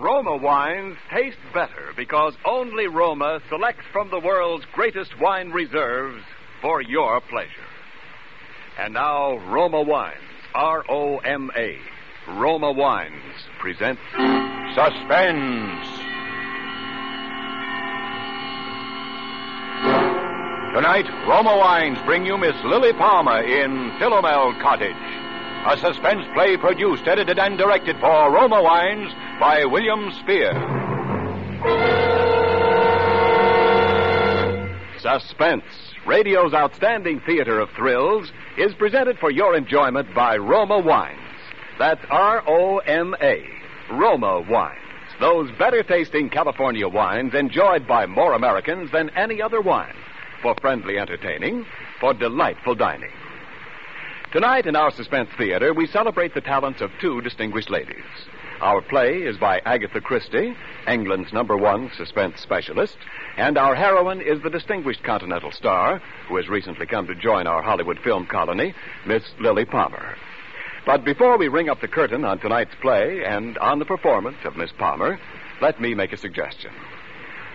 Roma wines taste better because only Roma selects from the world's greatest wine reserves for your pleasure. And now, Roma Wines, R-O-M-A, Roma Wines present Suspense. Tonight, Roma Wines bring you Miss Lily Palmer in Philomel, Cottage, a suspense play produced, edited, and directed for Roma Wines by William Spear. Suspense, radio's outstanding theater of thrills, is presented for your enjoyment by Roma Wines. That's R-O-M-A, Roma Wines. Those better-tasting California wines enjoyed by more Americans than any other wine. For friendly entertaining, for delightful dining. Tonight in our Suspense Theater, we celebrate the talents of two distinguished ladies. Our play is by Agatha Christie, England's #1 suspense specialist, and our heroine is the distinguished Continental star, who has recently come to join our Hollywood film colony, Miss Lily Palmer. But before we ring up the curtain on tonight's play and on the performance of Miss Palmer, let me make a suggestion.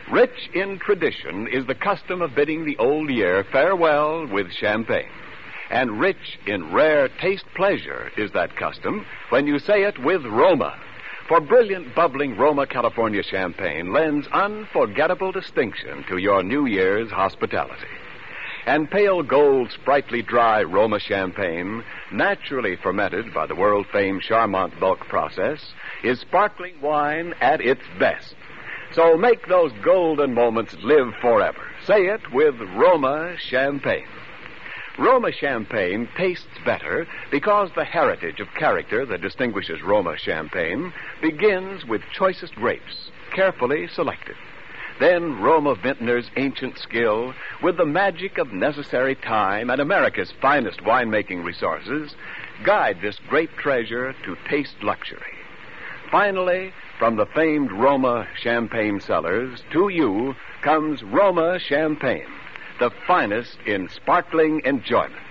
Rich in tradition is the custom of bidding the old year farewell with champagne. And rich in rare taste pleasure is that custom when you say it with Roma. For brilliant, bubbling Roma California champagne lends unforgettable distinction to your New Year's hospitality. And pale gold, sprightly dry Roma champagne, naturally fermented by the world-famed Charmant bulk process, is sparkling wine at its best. So make those golden moments live forever. Say it with Roma champagne. Roma champagne tastes better because the heritage of character that distinguishes Roma champagne begins with choicest grapes, carefully selected. Then Roma vintners' ancient skill, with the magic of necessary time and America's finest winemaking resources, guide this great treasure to taste luxury. Finally, from the famed Roma champagne cellars, to you comes Roma champagne, the finest in sparkling enjoyment.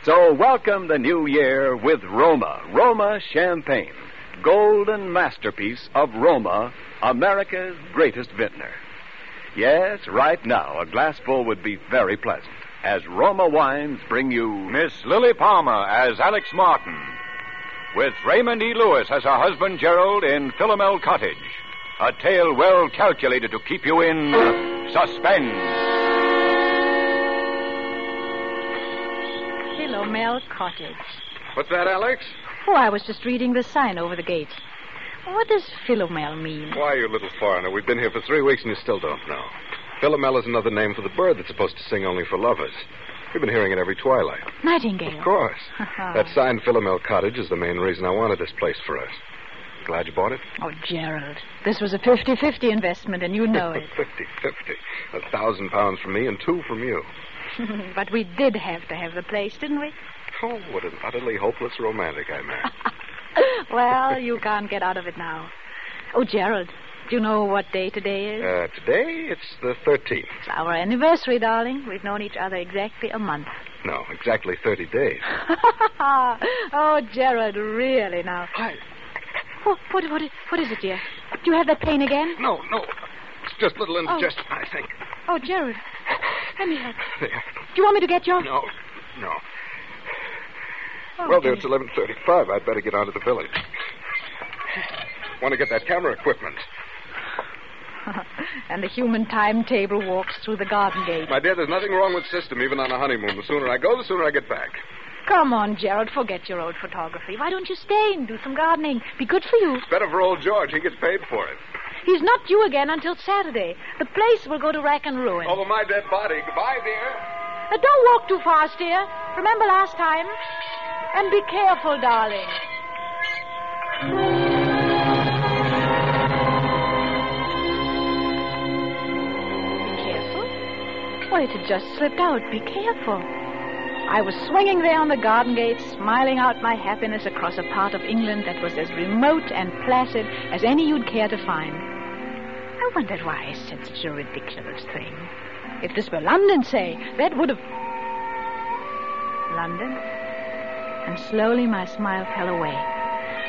So welcome the new year with Roma champagne, golden masterpiece of Roma, America's greatest vintner. Yes, right now, a glassful would be very pleasant, as Roma Wines bring you Miss Lily Palmer as Alex Martin, with Raymond E. Lewis as her husband Gerald in Philomel Cottage. A tale well calculated to keep you in suspense. Philomel Cottage. What's that, Alex? Oh, I was just reading the sign over the gate. What does Philomel mean? Why, you little foreigner, we've been here for 3 weeks and you still don't know. Philomel is another name for the bird that's supposed to sing only for lovers. We've been hearing it every twilight. Nightingale. Of course. That sign, Philomel Cottage, is the main reason I wanted this place for us. Glad you bought it? Oh, Gerald, this was a 50-50 investment, and you know it. 50-50. £1,000 from me and 2 from you. But we did have to have the place, didn't we? Oh, what an utterly hopeless romantic I married. Well, you can't get out of it now. Oh, Gerald, do you know what day today is? Today, it's the 13th. It's our anniversary, darling. We've known each other exactly a month. No, exactly 30 days. Oh, Gerald, really now. Hi. What is it, dear? Do you have that pain again? No. It's just a little indigestion, I think. Oh, Gerald. Let me help. There. Do you want me to get your... No. Oh, Well, dear, it's 11:35. I'd better get on to the village. Want to get that camera equipment. And the human timetable walks through the garden gate. My dear, there's nothing wrong with system, even on a honeymoon. The sooner I go, the sooner I get back. Come on, Gerald, forget your old photography. Why don't you stay and do some gardening? Be good for you. It's better for old George. He gets paid for it. He's not due again until Saturday. The place will go to rack and ruin. Over my dead body. Goodbye, dear. Don't walk too fast, dear. Remember last time? And be careful, darling. Be careful? Well, it had just slipped out. Be careful. I was swinging there on the garden gate, smiling out my happiness across a part of England that was as remote and placid as any you'd care to find. I wondered why I said such a ridiculous thing. If this were London, say, that would have... London? And slowly my smile fell away.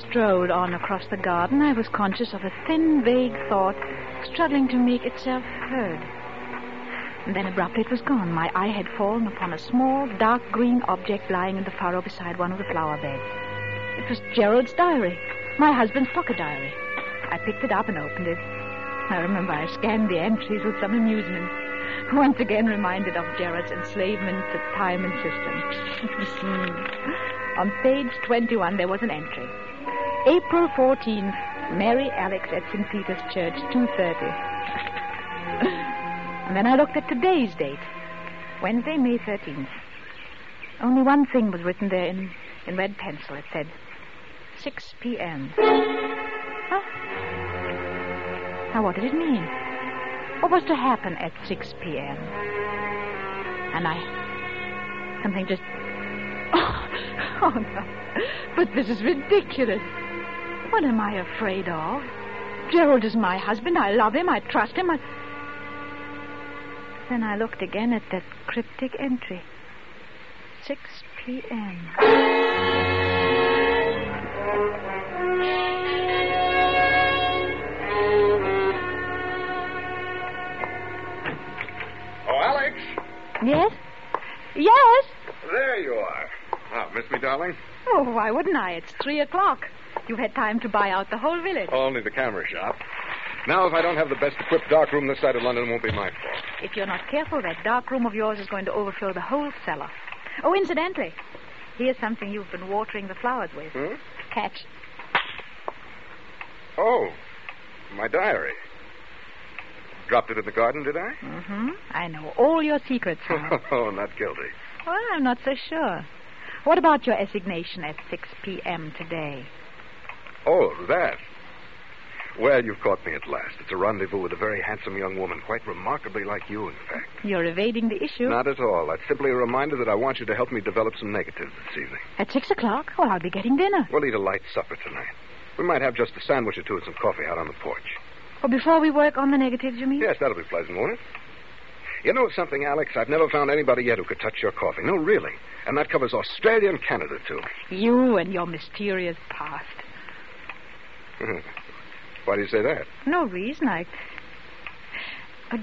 strolled on across the garden, I was conscious of a thin, vague thought struggling to make itself heard. And then abruptly it was gone. My eye had fallen upon a small, dark green object lying in the furrow beside one of the flower beds. It was Gerald's diary, my husband's pocket diary. I picked it up and opened it. I remember I scanned the entries with some amusement, once again reminded of Gerald's enslavement to time and system. On page 21 there was an entry. April 14th, Mary Alex at St. Peter's Church, 2:30. And then I looked at today's date, Wednesday, May 13th. Only one thing was written there in red pencil. It said, 6 p.m. Huh? Now, what did it mean? What was to happen at 6 p.m.? And something just... Oh, no. But this is ridiculous. What am I afraid of? Gerald is my husband. I love him. I trust him. Then I looked again at that cryptic entry. 6 p.m. Oh, Alex! Yes? Yes? There you are. Oh, miss me, darling? Oh, why wouldn't I? It's 3:00. You've had time to buy out the whole village. Only the camera shop. Now, if I don't have the best equipped dark room this side of London, it won't be my fault. If you're not careful, that dark room of yours is going to overfill the whole cellar. Oh, incidentally, here's something you've been watering the flowers with. Catch. Oh, my diary. Dropped it in the garden, did I? Mm-hmm. I know all your secrets now. Oh, not guilty. Well, I'm not so sure. What about your assignation at 6 p.m. today? Oh, that. Well, you've caught me at last. It's a rendezvous with a very handsome young woman, quite remarkably like you, in fact. You're evading the issue. Not at all. That's simply a reminder that I want you to help me develop some negatives this evening. At 6:00? Well, I'll be getting dinner. We'll eat a light supper tonight. We might have just a sandwich or two and some coffee out on the porch. Well, before we work on the negatives, you mean? Yes, that'll be pleasant, won't it? You know something, Alex? I've never found anybody yet who could touch your coffee. No, really. And that covers Australia and Canada, too. You and your mysterious past. Why do you say that? No reason.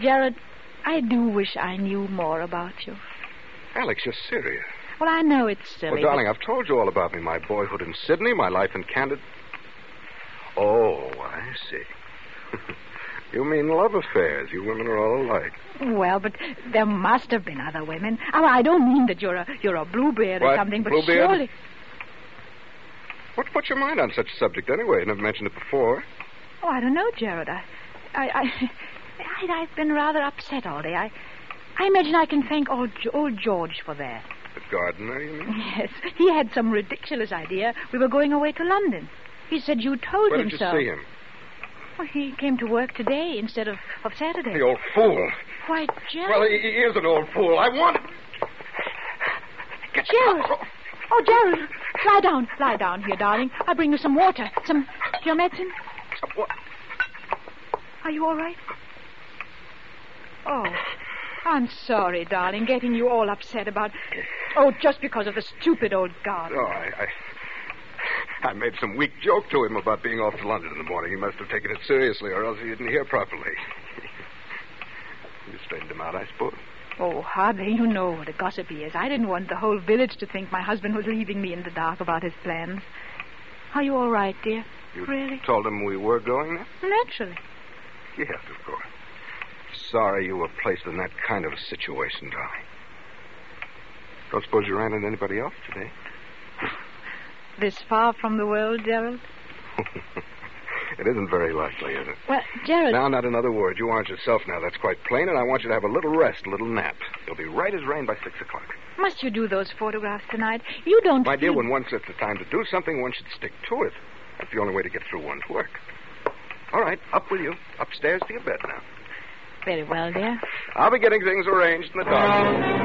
Jared, I do wish I knew more about you. Alex, you're serious. Well, I know it's silly. Well, darling, I've told you all about me. My boyhood in Sydney, my life in Canada. Oh, I see. You mean love affairs. You women are all alike. Well, but there must have been other women. Oh, I don't mean that you're a bluebeard or something, but Bluebeard? surely... What put your mind on such a subject anyway? You never mentioned it before. Oh, I don't know, Jared. I've been rather upset all day. I imagine I can thank old George for that. The gardener, you mean? Yes. He had some ridiculous idea. We were going away to London. He said you told him so. Where did you see him? Well, he came to work today instead of Saturday. The old fool. Why, Jared... Well, he is an old fool. I want... Jared! Oh, Jared, lie down here, darling. I'll bring you some water, your medicine. What? Are you all right? Oh, I'm sorry, darling, getting you all upset about... Oh, just because of the stupid old garden. Oh, I made some weak joke to him about being off to London in the morning. He must have taken it seriously, or else he didn't hear properly. You straightened him out, I suppose. Oh, hardly. You know what a gossip he is. I didn't want the whole village to think my husband was leaving me in the dark about his plans. Are you all right, dear? You really? Told him we were going there? Naturally. Yes, of course. Sorry you were placed in that kind of a situation, darling. Don't suppose you ran into anybody else today? This far from the world, Gerald? It isn't very likely, is it? Well, Gerald... Now, not another word. You aren't yourself now. That's quite plain, and I want you to have a little rest, a little nap. You'll be right as rain by 6:00. Must you do those photographs tonight? You don't... My dear, when one sets the time to do something, one should stick to it. That's the only way to get through one's work. All right, up with you. Upstairs to your bed now. Very well, dear. I'll be getting things arranged in the dark.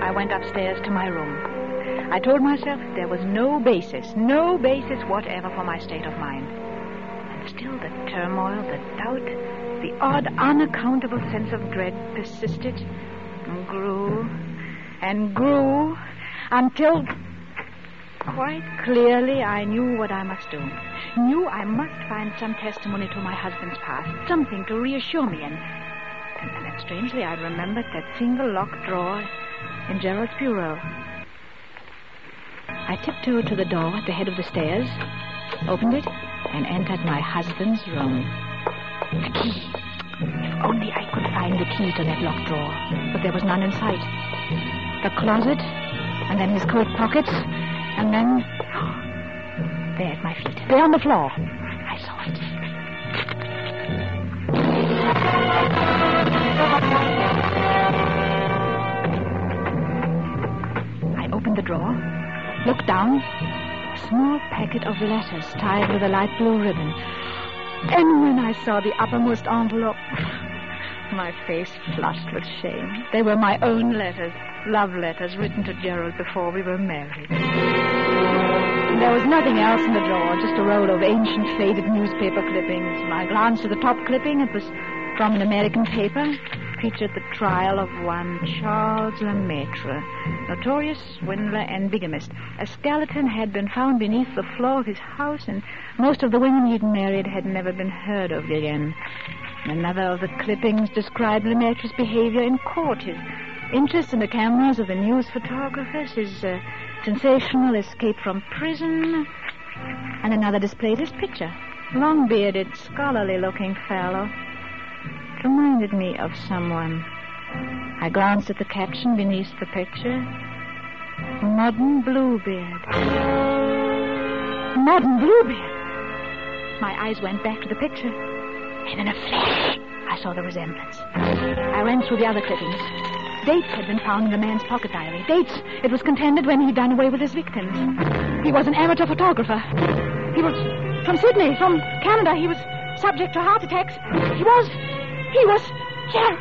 I went upstairs to my room. I told myself there was no basis whatever for my state of mind. And still the turmoil, the doubt, the odd, unaccountable sense of dread persisted and grew and grew until quite clearly I knew what I must do. Knew I must find some testimony to my husband's past, something to reassure me. And then strangely, I remembered that single locked drawer in Gerald's bureau. I tiptoed to the door at the head of the stairs, opened it, and entered my husband's room. The key. If only I could find the key to that locked drawer. But there was none in sight. The closet, and then his coat pockets, and then... there at my feet. There on the floor. I saw it. I opened the drawer, looked down. A small packet of letters tied with a light blue ribbon. And when I saw the uppermost envelope, my face flushed with shame. They were my own letters, love letters written to Gerald before we were married. There was nothing else in the drawer, just a roll of ancient, faded newspaper clippings. When I glanced at the top clipping, it was from an American paper. It featured the trial of one Charles Lemaitre, notorious swindler and bigamist. A skeleton had been found beneath the floor of his house, and most of the women he'd married had never been heard of again. Another of the clippings described Lemaitre's behavior in court, his interest in the cameras of the news photographers, his sensational escape from prison, and another displayed his picture. Long-bearded, scholarly-looking fellow. It reminded me of someone. I glanced at the caption beneath the picture. Modern Bluebeard. Modern Bluebeard. My eyes went back to the picture, and in a flash, I saw the resemblance. I ran through the other clippings. Dates had been found in the man's pocket diary. Dates, it was contended, when he'd done away with his victims. He was an amateur photographer. He was from Sydney, from Canada. He was subject to heart attacks. He was Gerald.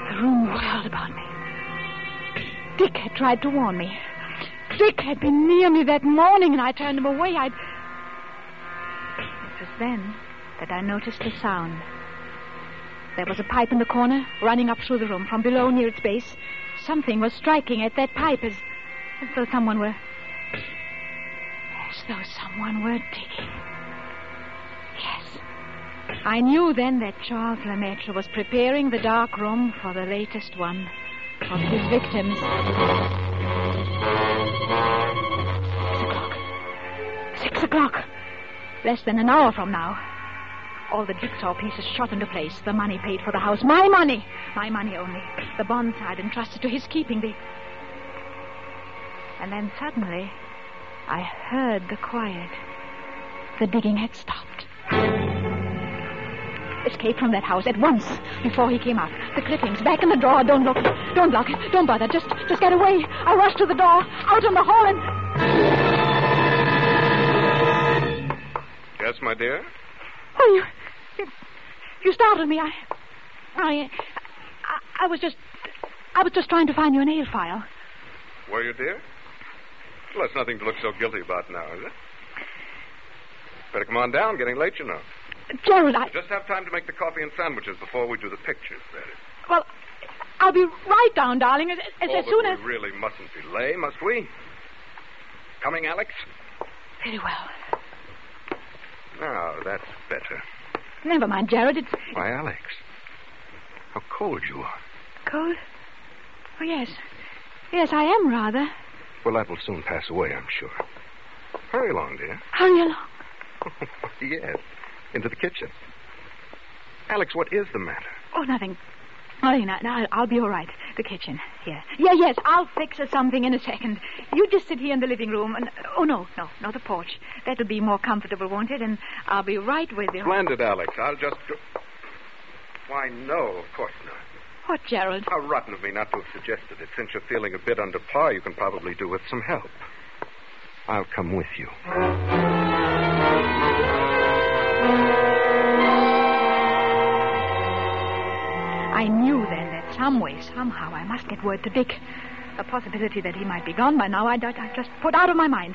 The room whirled about me. Dick had tried to warn me. Dick had been near me that morning, and I turned him away. It was then that I noticed a sound. There was a pipe in the corner, running up through the room. From below, near its base, something was striking at that pipe as though someone were digging. Yes. I knew then that Charles Lemaitre was preparing the dark room for the latest one of his victims. 6 o'clock. Less than an hour from now. All the jigsaw pieces shot into place. The money paid for the house. My money. My money only. The bonds I'd entrusted to his keeping. And then suddenly, I heard the quiet. The digging had stopped. Escape from that house at once, before he came out. The clippings, back in the drawer. Don't look. Don't lock it. Don't bother. Just get away. I rushed to the door, out in the hall, and... Yes, my dear? Oh, you startled me. I was just trying to find your nail file. Were you, dear? Well, that's nothing to look so guilty about now, is it? Better come on down. Getting late, you know. Gerald, Just have time to make the coffee and sandwiches before we do the pictures, that is. Well, I'll be right down, darling, as soon as... we really mustn't delay, must we? Coming, Alex? Very well. Now, that's better. Never mind, Gerald, it's... Why, Alex, how cold you are. Cold? Oh, yes. Yes, I am rather. Well, that will soon pass away, I'm sure. Hurry along, dear. Hurry along? Yes, into the kitchen. Alex, what is the matter? Oh, nothing. Oh, no, I'll be all right. The kitchen, here. Yes, I'll fix something in a second. You just sit here in the living room and... Oh, no, the porch. That'll be more comfortable, won't it? And I'll be right with you. Splendid, Alex. I'll just... Why, no, of course not. What, Gerald? How rotten of me not to have suggested it. Since you're feeling a bit under par, you can probably do with some help. I'll come with you. I knew then that some way, somehow, I must get word to Dick. a possibility that he might be gone by now, I just put out of my mind.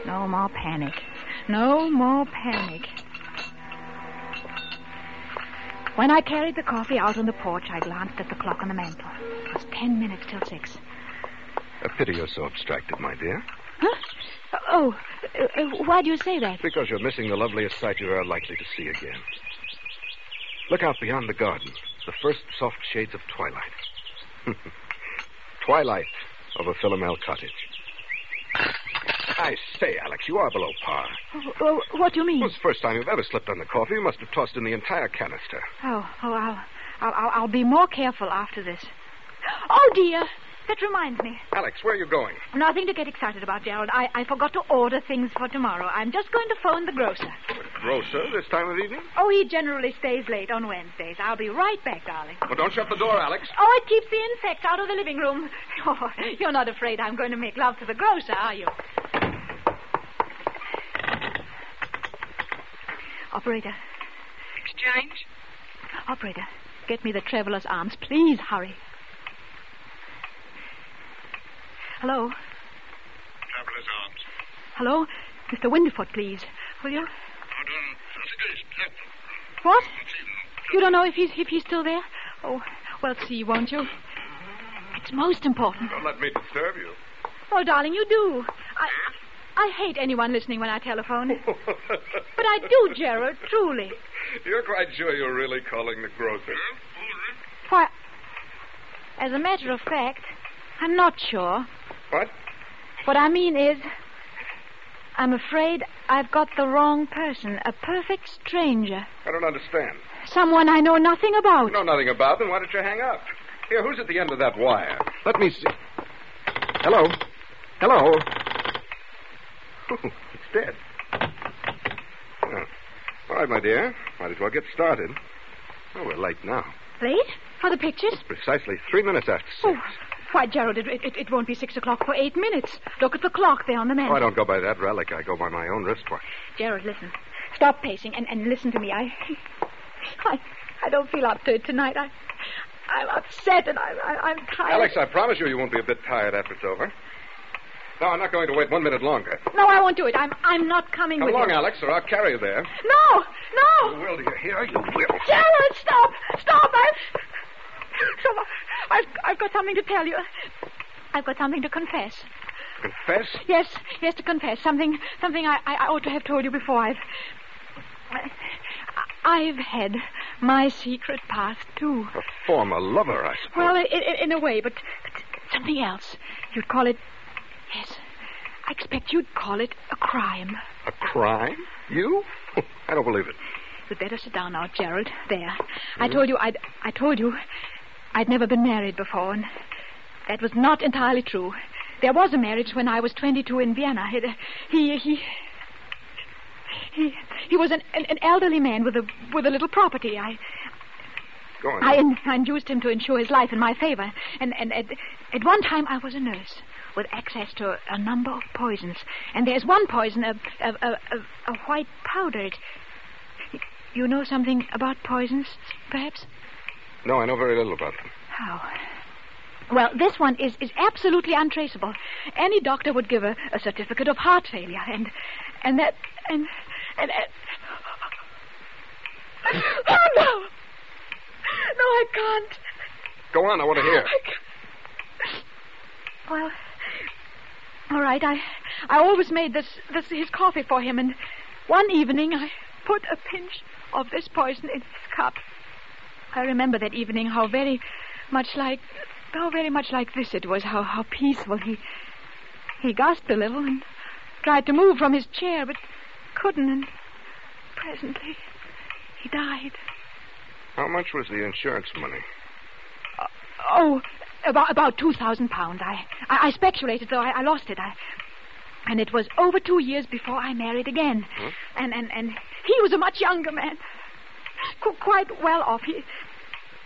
No more panic. No more panic. When I carried the coffee out on the porch, I glanced at the clock on the mantel. It was 10 minutes till 6. A pity you're so abstracted, my dear. Huh? Oh, why do you say that? Because you're missing the loveliest sight you're ever likely to see again. Look out beyond the garden. The first soft shades of twilight. Twilight over Philomel Cottage. I say, Alex, you are below par. What do you mean? Well, it's the first time you've ever slipped on the coffee. You must have tossed in the entire canister. I'll be more careful after this. Oh, dear. That reminds me. Alex, where are you going? Nothing to get excited about, Gerald. I forgot to order things for tomorrow. I'm just going to phone the grocer. Grocer this time of evening? Oh, he generally stays late on Wednesdays. I'll be right back, darling. Well, don't shut the door, Alex. Oh, it keeps the insects out of the living room. Oh, you're not afraid I'm going to make love to the grocer, are you? Operator. Exchange? Operator, get me the Traveler's Arms. Please, hurry. Hello? Traveler's Arms. Hello? Mr. Windyfoot, please. Will you? I What? You don't know if he's still there? Oh, well, see, won't you? It's most important. Don't let me disturb you. Oh, darling, you do. I hate anyone listening when I telephone. But I do, Gerald, truly. You're quite sure you're really calling the grocer? Why, as a matter of fact, I'm not sure. What? What I mean is, I'm afraid I've got the wrong person. A perfect stranger. I don't understand. Someone I know nothing about. You know nothing about them. Why don't you hang up? Here, who's at the end of that wire? Let me see. Hello? Hello? Oh, it's dead. Oh. All right, my dear. Might as well get started. Oh, we're late now. Late? For the pictures? It's precisely 3 minutes after 6. Oh, why, Gerald, it won't be 6 o'clock for 8 minutes. Look at the clock there on the mantel. Oh, I don't go by that relic. I go by my own wristwatch. Gerald, listen. Stop pacing and listen to me. I don't feel up to it tonight. I'm upset and I'm tired. Alex, I promise you won't be a bit tired after it's over. No, I'm not going to wait 1 minute longer. No, I won't do it. I'm not coming Come with along, you. Alex, or I'll carry you there. No! You will, do you hear? You will. Gerald, stop! Stop! I've got something to tell you. I've got something to confess. Confess? Yes, to confess. Something I ought to have told you before. I've had my secret past, too. A former lover, I suppose. Well, in a way, but something else. You'd call it... Yes, I expect you'd call it a crime. A crime? You? I don't believe it. You'd better sit down now, Gerald. There. I told you I'd never been married before, and that was not entirely true. There was a marriage when I was 22 in Vienna. He was an elderly man with a little property. Go on. I induced him to insure his life in my favor, and at one time I was a nurse with access to a number of poisons. And there's one poison, a white powder. You know something about poisons, perhaps? No, I know very little about them. How? Well, this one is absolutely untraceable. Any doctor would give a certificate of heart failure, and that... Oh, no! No, I can't. Go on, I want to hear. Well, all right, I always made this his coffee for him, and one evening I put a pinch of this poison in his cup. I remember that evening how very much like this it was, how peaceful. He gasped a little and tried to move from his chair, but couldn't, and presently he died. How much was the insurance money? About £2,000. I speculated, though I lost it. And it was over 2 years before I married again. Hmm? And he was a much younger man. Quite well off.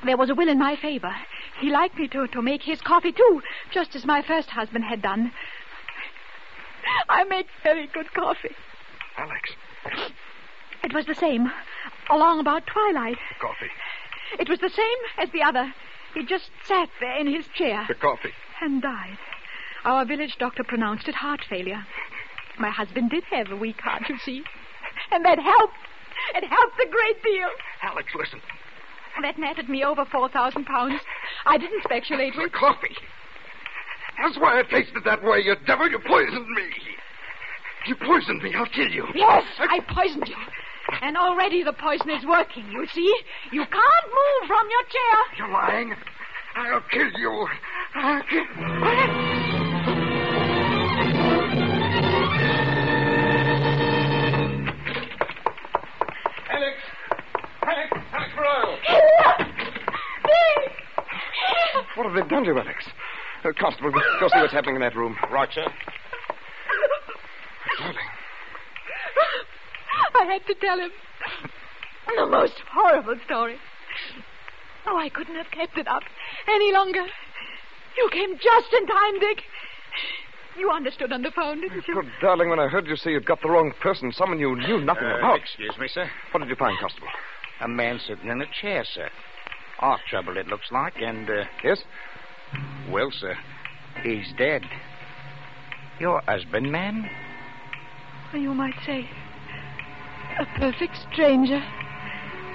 There was a will in my favor. He liked me to make his coffee, too, just as my first husband had done. I make very good coffee. Alex. It was the same, along about twilight. Coffee. It was the same as the other. He just sat there in his chair. The coffee. And died. Our village doctor pronounced it heart failure. My husband did have a weak heart, you see. And that helped. It helped a great deal. Alex, listen. That netted me over 4,000 pounds. I didn't speculate The with... coffee. That's why I tasted that way, you devil. You poisoned me. You poisoned me. I'll kill you. Yes, I poisoned you. And already the poison is working, you see. You can't move from your chair. You're lying. I'll kill you. I'll kill... Alex Royal! What have they done to you, Alex? Constable, go see what's happening in that room. Right, sir. Darling. I had to tell him the most horrible story. Oh, I couldn't have kept it up any longer. You came just in time, Dick. You understood on the phone, didn't you? Good darling, when I heard you say you'd got the wrong person, someone you knew nothing about. Excuse me, sir. What did you find, Constable? A man sitting in a chair, sir. Heart trouble, it looks like, and, Yes? well, sir, he's dead. Your husband, ma'am? You might say a perfect stranger.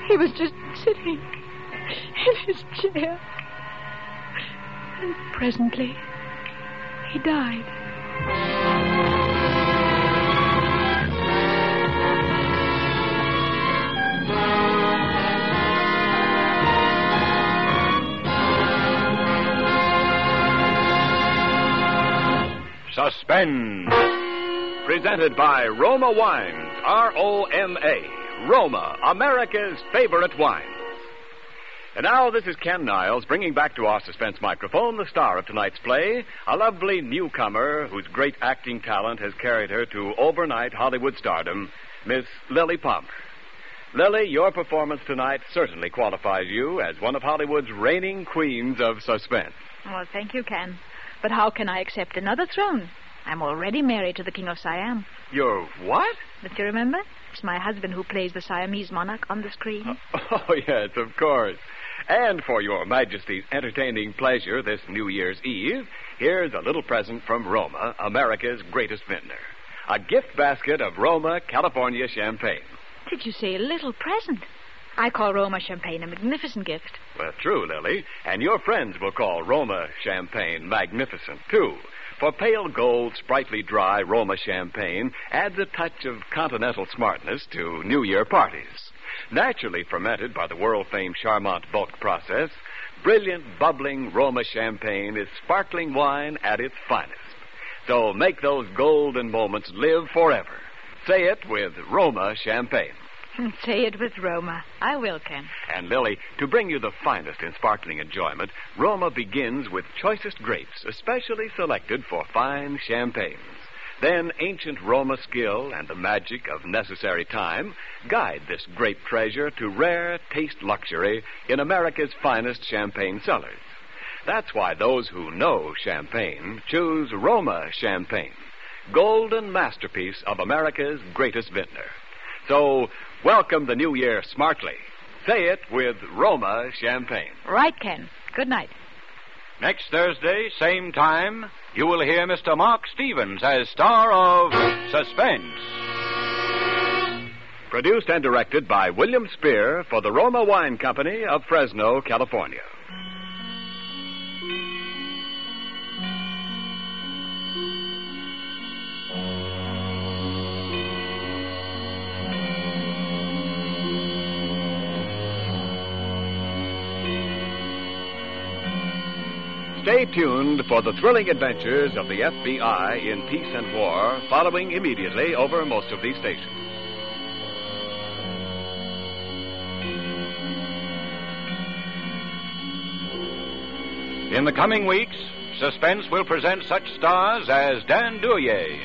He was just sitting in his chair. And presently, he died. Suspense. Presented by Roma Wines, R-O-M-A. Roma, America's favorite wines. And now this is Ken Niles bringing back to our suspense microphone the star of tonight's play, a lovely newcomer whose great acting talent has carried her to overnight Hollywood stardom, Miss Lily Palmer. Lily, your performance tonight certainly qualifies you as one of Hollywood's reigning queens of suspense. Well, thank you, Ken. But how can I accept another throne? I'm already married to the King of Siam. You're what? Don't you remember? It's my husband who plays the Siamese monarch on the screen. Oh, yes, of course. And for your Majesty's entertaining pleasure this New Year's Eve, here's a little present from Roma, America's greatest vintner. A gift basket of Roma, California champagne. Did you say a little present? I call Roma champagne a magnificent gift. Well, true, Lily. And your friends will call Roma champagne magnificent, too. For pale gold, sprightly dry Roma champagne adds a touch of continental smartness to New Year parties. Naturally fermented by the world-famed Charmant bulk process, brilliant, bubbling Roma champagne is sparkling wine at its finest. So make those golden moments live forever. Say it with Roma champagne. Say it with Roma. I will, Ken. And, Lily, to bring you the finest in sparkling enjoyment, Roma begins with choicest grapes, especially selected for fine champagnes. Then ancient Roma skill and the magic of necessary time guide this grape treasure to rare taste luxury in America's finest champagne cellars. That's why those who know champagne choose Roma champagne, golden masterpiece of America's greatest vintner. So, welcome the new year smartly. Say it with Roma champagne. Right, Ken. Good night. Next Thursday, same time, you will hear Mr. Mark Stevens as star of Suspense. Produced and directed by William Spear for the Roma Wine Company of Fresno, California. Stay tuned for the thrilling adventures of the FBI in peace and war, following immediately over most of these stations. In the coming weeks, Suspense will present such stars as Dan Duryea,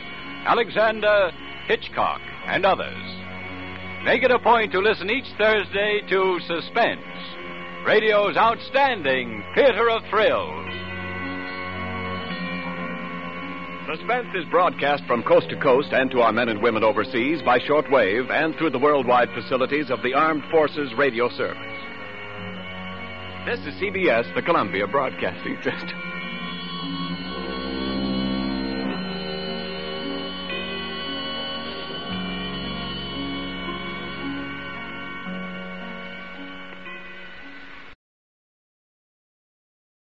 Alexander Hitchcock, and others. Make it a point to listen each Thursday to Suspense, radio's outstanding theater of thrills. Suspense is broadcast from coast to coast and to our men and women overseas by shortwave and through the worldwide facilities of the Armed Forces Radio Service. This is CBS, the Columbia Broadcasting System.